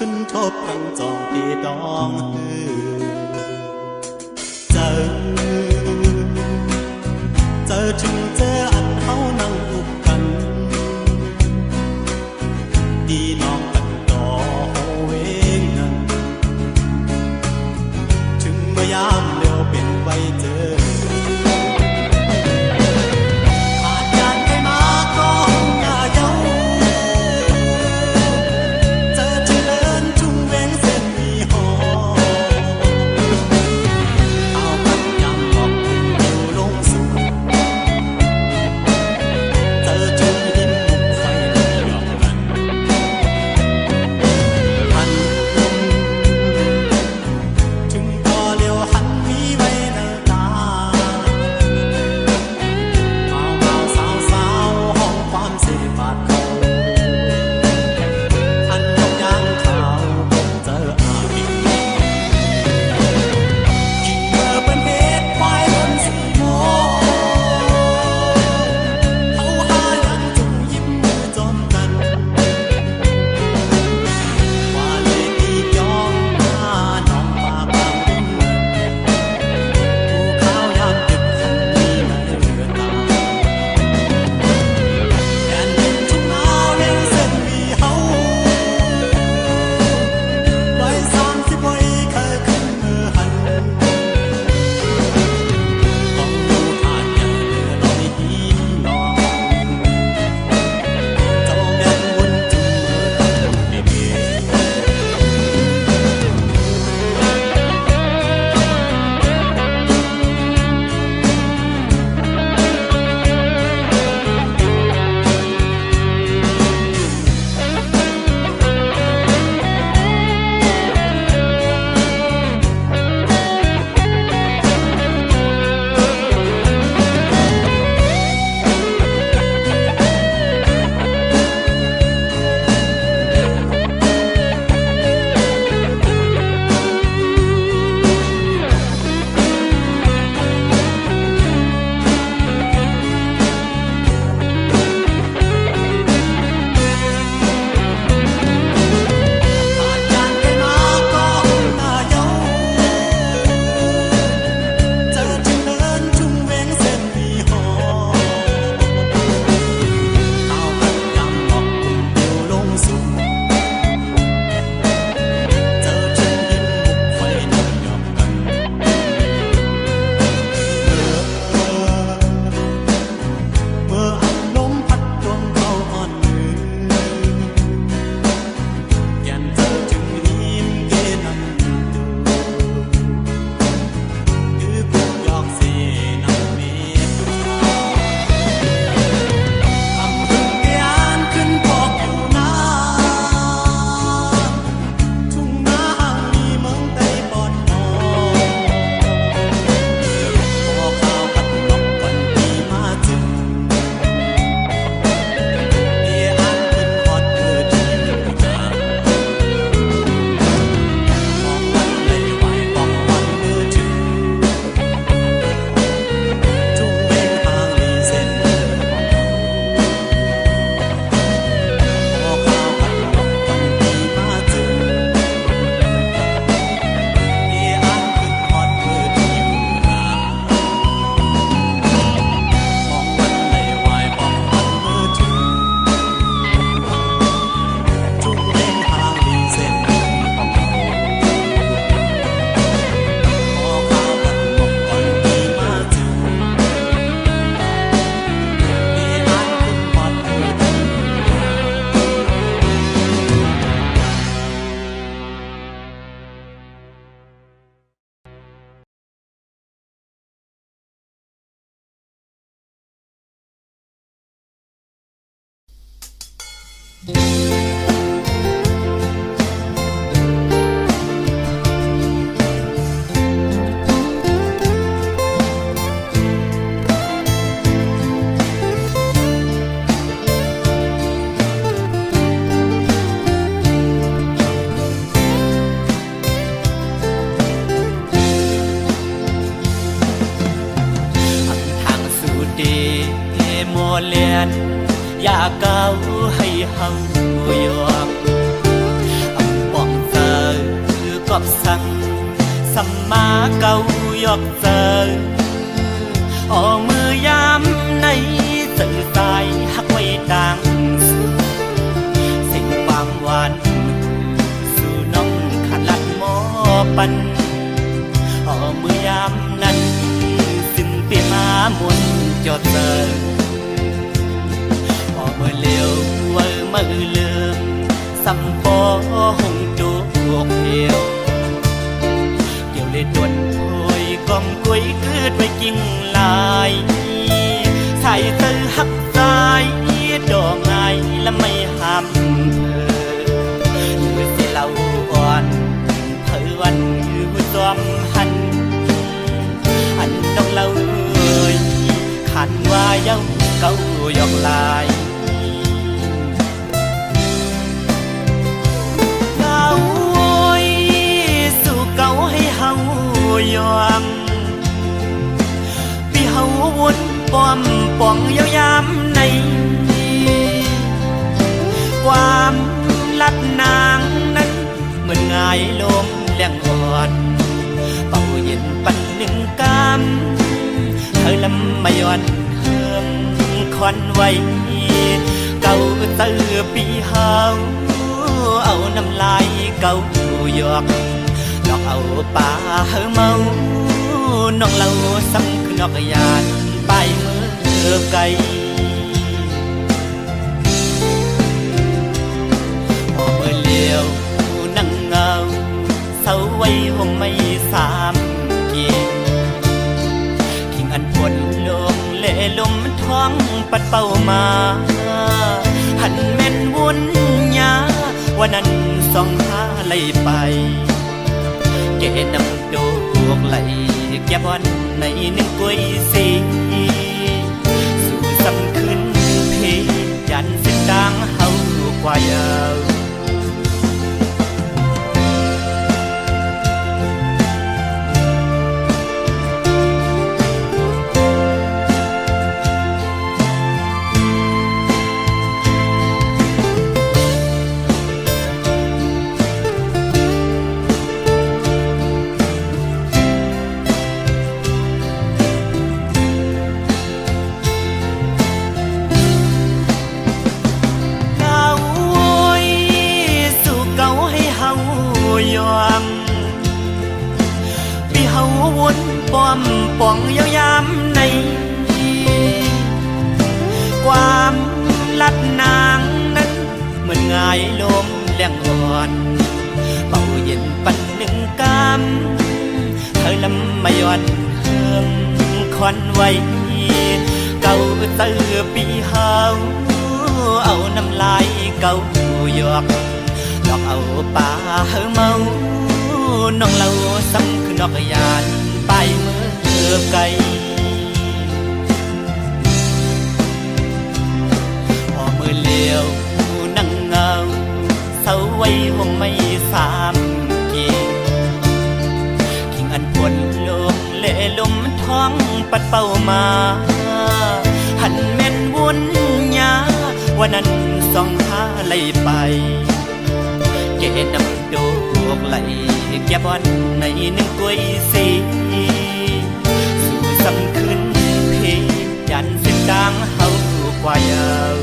ขึ้นทบทั้งจองที่ดองเจอถึงเจออันเฮานั่งอุบกันดีน้องกันดอเวงนั้นถึงเมื่อยามเดียวเป็นไว้เจออยากก้าวให้เฮายอมป้อง อบสั่งสัมมาเก่าหยอกเจอออมือยามในสื่อสายหักไว้ต่างสู่สิ่งความหวานสู่น้องขันลัดหมอปันออมือยามนั้นสิ้นเปียมามุนจอดเจอออมือเลี้ยวเวอมือเลื่อมสัมปอหงจูกเหี่ยวเกี่ยวเลยดวนโอยกองกุ้ยคืดไว้กิ่งลายใส่ตื้อหักสายดอกไงและไม่ห้ามเธอหรือสิเราอ่อนเธอวันอยู่ซ้อมหันอันดอกเราขันว่าเย้าเก่าหยอกลายยอมพี่เฮาวนป้อมป่องยาวยามในความลัดนางนั้นเหมือนง่ายลมแรงอ่อนเป่าเย็นปันหนึ่งกำเธอลำไม่ย่อนเฮิมควันไว้เก่าเตือปีเฮาเอาน้ำลายเก่าหยอกนอกเอาป่าเฮเมานอกเราซ้ำคือนอกยานไปมือไกลพอมือเลี้ยวนั่งเงาเศร้าไว้ห่มไม่สามกีขิงอันฝนลงเล่ลมท้องปัดเป่ามาหันแม่นวุ่นยาวันนั้นส่องหาไหลไปเกนำโดกไหลแก่บอนในหนึ่งกุ้ยสีสู่สำขึ้นเพยันสิ้นดังเฮากว่ายาวพี่เฮาวนป้อมป่องยาวยามในความลัดนางนั้นเหมือนง่ายลมแรงอ่อนเป่าเย็นปันหนึ่งกำเธอลำไม่ย่อนเฮิมควันไว้เก่าเตือปีเฮาเอาน้ำลายเก่าหยอกดอกเอาป่าเฮเมานอกเราซ้ำคือนอกยานไปมือไกลพอมือเลี้ยวนั่งเงาเศร้าไว้ห่มไม่สามกีขิงอันฝนลงเล่ลมท้องปัดเป่ามาหันแม่นวุ่นยาวันนั้นส่องหาไหลไปเกนำโดกไหลแก่บอนในหนึ่งกุ้ยสีสู่สำขึ้นเพยันสิ้นดังเฮากว่ายาว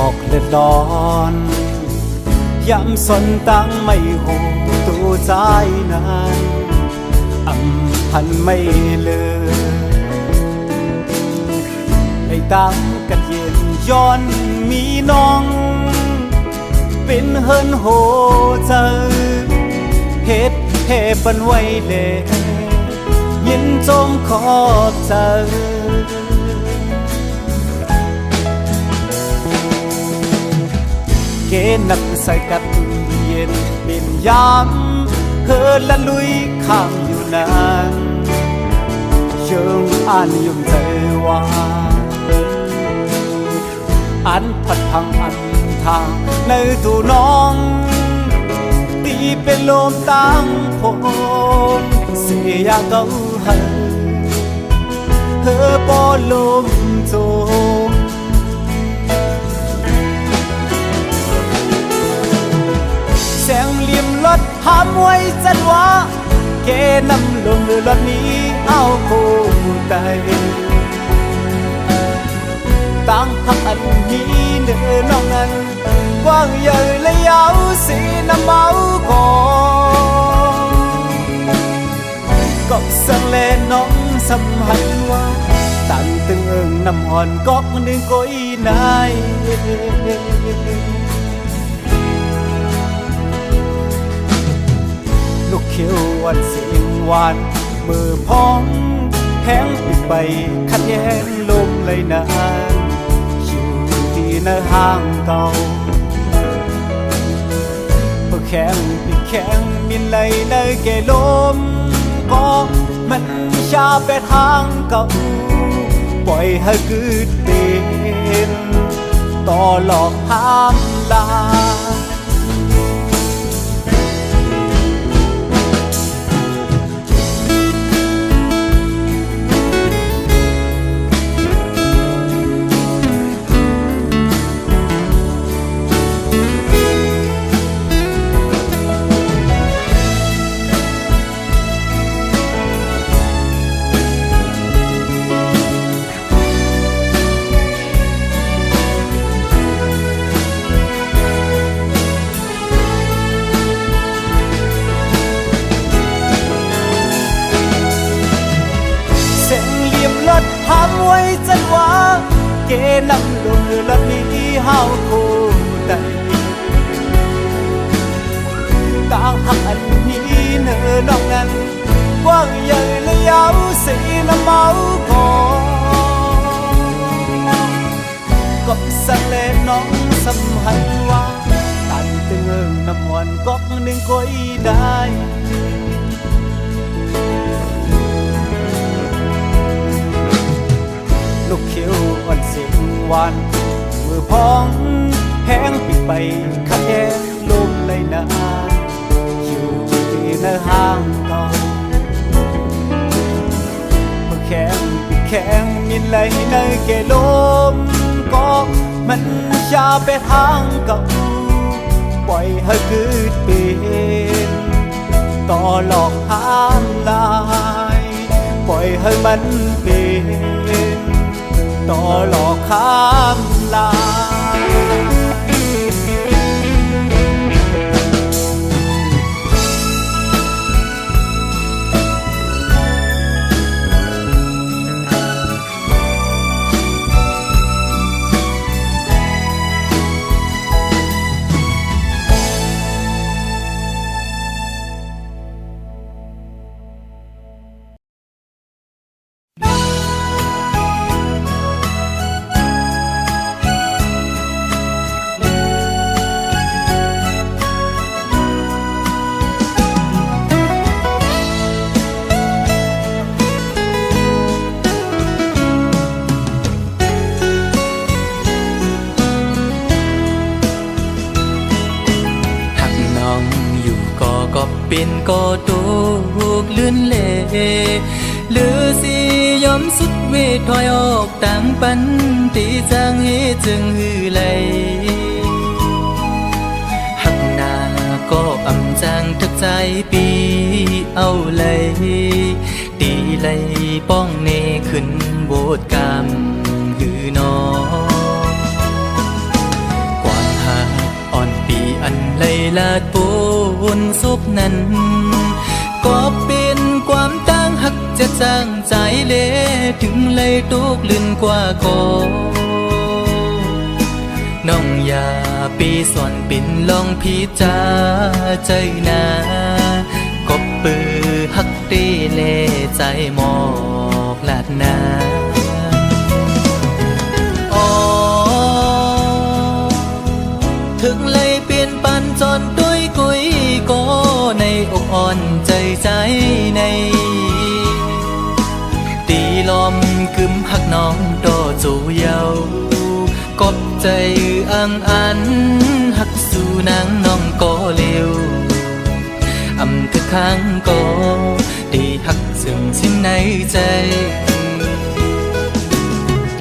อกเลือดร้อนย้ำสนตั้งไม่หูตัวใจนั้นอำพันไม่ลืมในตั้งกันเย็นย้อนมีน้องเป็นเฮินโหเจอเฮ็ดเทปันไว้เลยยินจมขอบเจอเกนักใส่กัดเย็นเป็นยามเฮินละลุยข้างอยู่นานเชิงอ่านยุ่งใจว่าอันพัดพังอันทางในตัวน้องตีเป็นลมตั้งผมเสียเก่าหันเธอปอลมโจมแสงเหลี่ยมรถหามไว้จันว่าเกนำลงรถนี้เอาคู่ใจตั้งหักอันนี้เดินน้องนั้นกว้างใหญ่และยาวสีน้ำเมาก่อนกอกสังเลน้องสำหันว่าตั้งตึงเอิงน้ำอ่อนกอกนึงก้อยนายลูกเขียววันเสียงหวานมือพองแห้งปิดใบขัดแย้งลมเลยนานอยู่ที่ในห้างเก่าเพื่อแข็งปิดแข็งมินเลยในเกลมก็มันชาไปทางเก่าปล่อยให้คืดเป็นต่อหลอกห้ามลาหามไว้จันว่าเกนำลงรถนี้เฮาคู่ใจต่างหักอันนี้เนื้อน้องนั้นกว้างใหญ่และยาวสีน้ำเมาก่อนก็สั่งเลน้องสำหันว่าตันตึงเอิงน้ำวันก็หนึ่งก้อยได้ลูกเขียวอ่อนเสียงหวานมือพองแห้งปิดไปขัดแย้งลมเลยนานอยู่ที่ในห้างเก่าเพื่อแข็งปิดแข็งมินเลยในเกลมก็มันชาไปทางเก่าปล่อยให้คืดเป็นต่อหลอกห้ามลายปล่อยให้มันเป็นต่อหลอกข้ามลาเป็นก็ตกลื่นเล่หรือสิยอมสุดเวทถอยออกต่างปันตีจางให้จึงหือไหลหักหน้าก็อำจางทักใจปีเอาเลยตีไหลป้องเนขึ้นโบดกรรมหือนอ ดปูนซุปนั้นก็เป็นความตั้งหักจะจางใจเละถึงเลยตุกลื่นกว่าก่อน้องอย่าปีสอนปิ่นลองพิจาใจนาก็ปือหักตีเล่ใจหมอกลาดนาถึงเลยเปลี่ยนปันจนด้วยกุยก็ในอกอ่อนใจใจในตีลมกึมหักน้องโตจูเยากบใจอังอันหักสู่นางน้องก็เร็วอำคือข้างก็ดีหักซึ่งสิ้นในใจ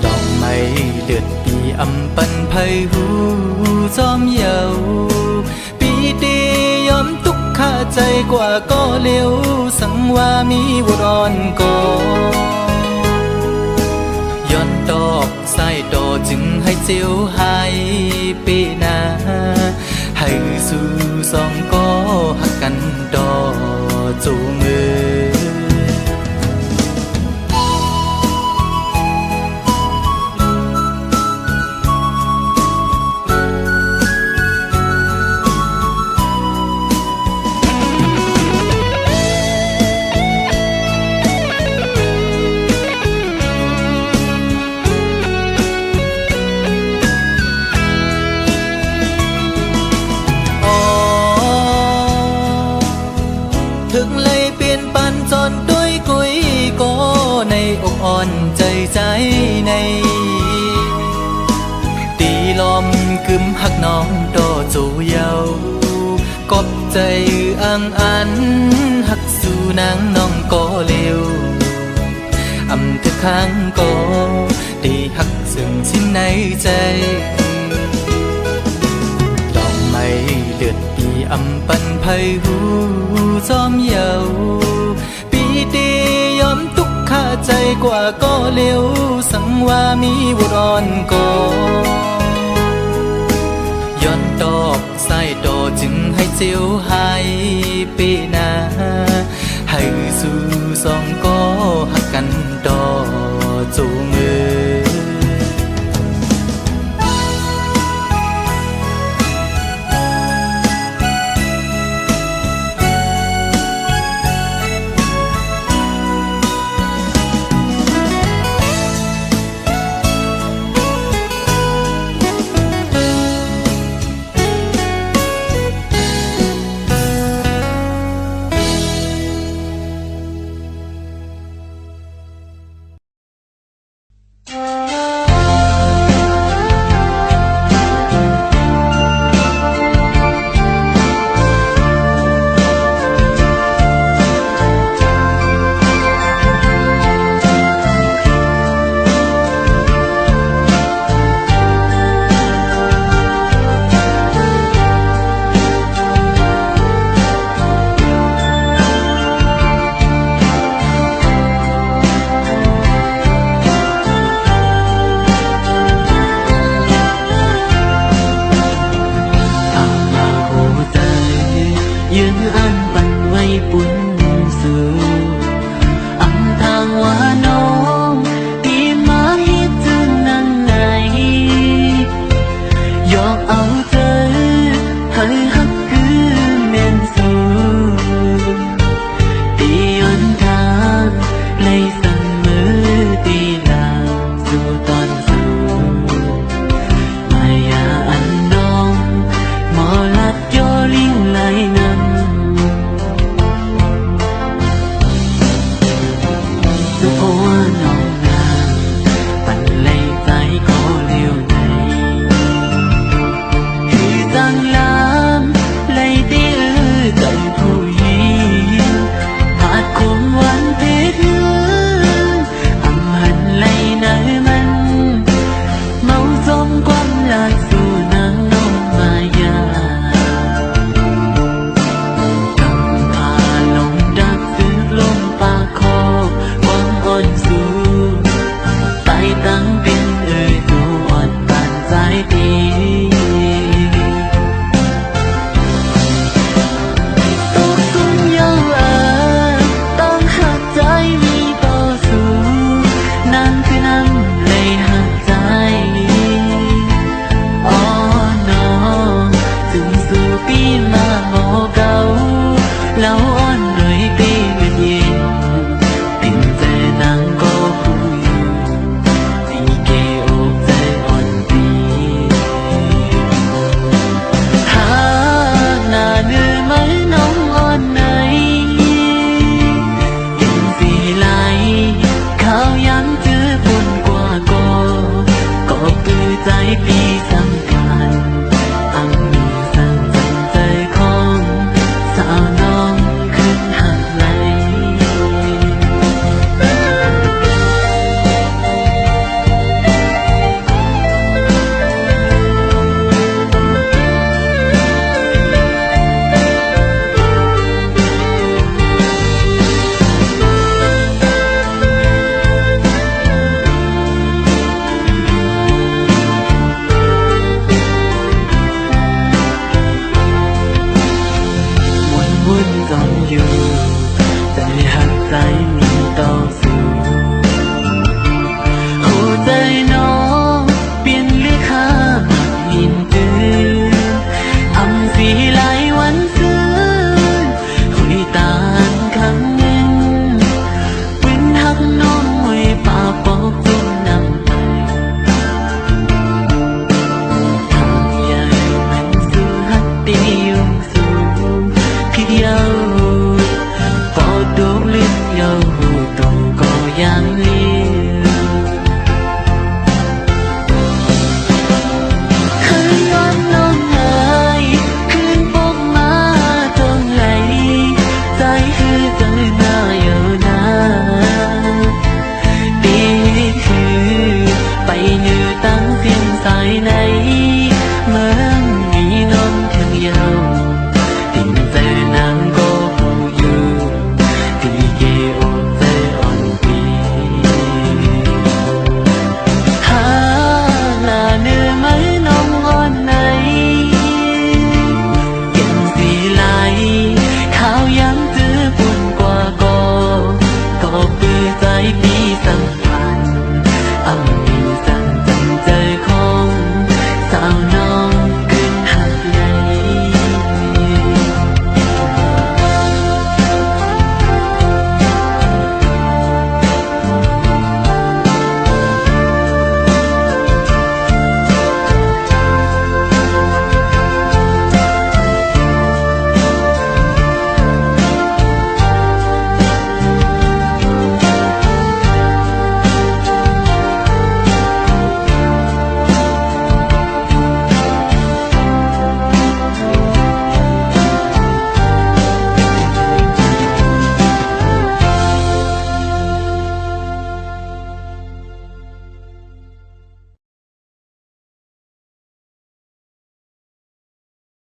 ลองไม่เลือดปีอำปันไพหูจอมเยาปีดียอมทุกข้าใจกว่าก็เร็วสังว่ามีวุรอนก็ย้อนดอกใส่ดอจึงให้เจียวหายปีนาให้สู่สองก็หักกันดอจูมือถึงเลยเปลี่ยนปันจนด้วยกุยก็ในอกอ่อนใจใจในตีลมกึมหักน้องโตจูเยากบใจอังอันหักสู่นางน้องก็เร็วอำถึกข้างก็ดีหักซึ่งสิ้นในใจลองไม่เลือดปีอำปันไพหูจอมเยาปีดียอมทุกข้าใจกว่าก็เร็วสังว่ามีวุรอนก็ย้อนดอกใส่ดอจึงให้เจียวหายปีนาให้สู่สองก็หักกันดอจูมือ